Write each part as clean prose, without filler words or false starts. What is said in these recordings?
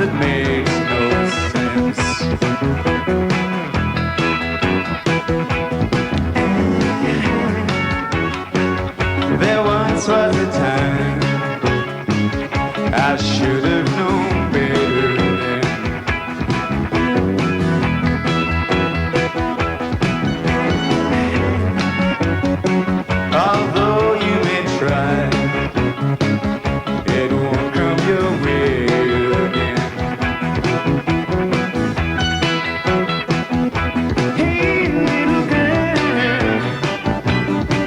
it makes no sense. There once was a time I should have known better then. Although you may try, it won't come your way again. Hey, little girl,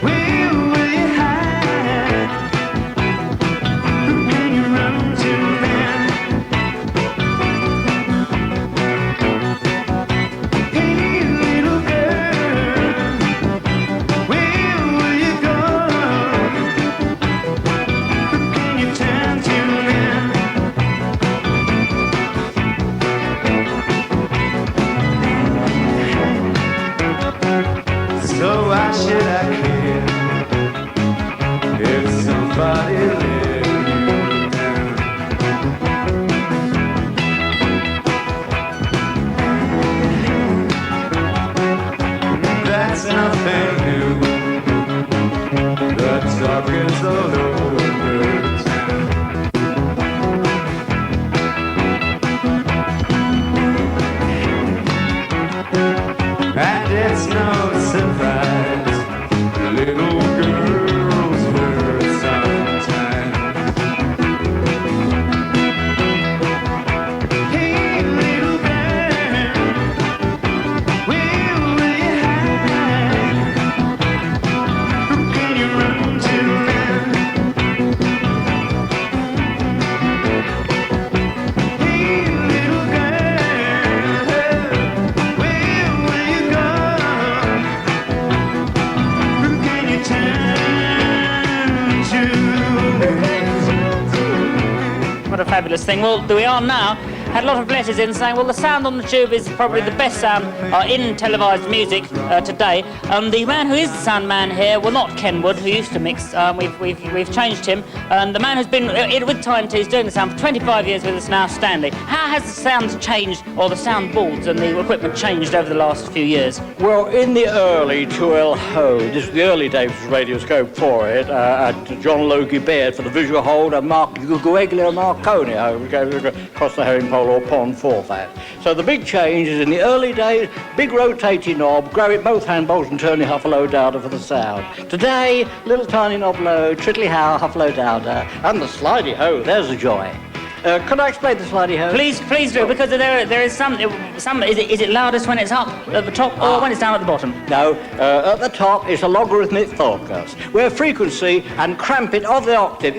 where will you hide? Who can you run to then? Hey, little girl, where will you go? Who can you turn to then? So why should I care if somebody let you down? That's nothing new. The talk is all over town. And it's no surprise, little girls hurt sometimes. Hey, little girl, where will you hide? Who can you run to then? Hey, little girl, where will you go? Who can you turn to? What a fabulous thing. Well, we are now. Had a lot of letters in saying, well, the sound on the tube is probably the best sound in televised music today. The man who is the sound man here, well, not Ken Wood, who used to mix. We've changed him. And the man who's been with Time T's doing the sound for 25 years with us now, Stanley. How has the sound changed, or the sound boards and the equipment changed over the last few years? Well, in the early 2L-Ho, this is the early days of Radioscope for it, and John Logie Baird for the visual hold, and Mark Gueglia Marconi who goes across the herring pole or pond for that. So the big change is in the early days, big rotating knob, grab it both hand bolts and turn your huffalo dowder for the sound. Today, little tiny knob low, trickly how, huffalo dowder, and the slidey ho, there's the joy. Could I explain the slidey ho? Please do, because there is some. Is it loudest when it's up at the top or when it's down at the bottom? No, at the top is a logarithmic focus, where frequency and cramping of the octave,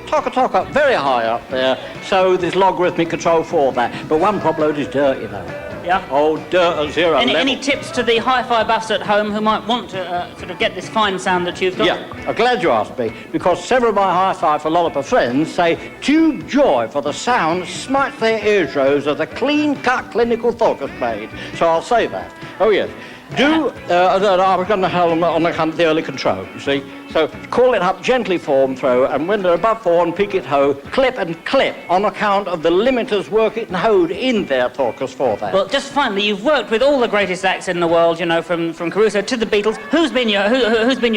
tock, very high up there, so there's logarithmic control for that. But one prop load is dirt, you know. Yeah. Oh, dirt at zero level. Any tips to the hi-fi buffs at home who might want to sort of get this fine sound that you've got? Yeah, I'm glad you asked me, because several of my hi-fi for Lollipop friends say tube joy for the sound smites their eardrums of the clean-cut clinical focus made. So I'll say that. Oh, yes. I was going to hold on account of the early control, you see. So call it up gently form throw, and when they're above 4 and peak it ho, clip and clip on account of the limiters work it and hold in their focus for that. Well, just finally, you've worked with all the greatest acts in the world, you know, from Caruso to the Beatles. Who's been your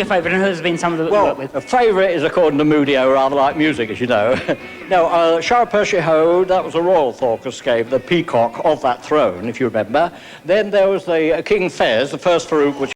favourite, and who's been some of the well, work with? A favourite is, according to Moody, I rather like music, as you know. No, Shara Percy Ho, that was a royal focus gave, the peacock of that throne, if you remember. Then there was the King Fez, the first Farouk, which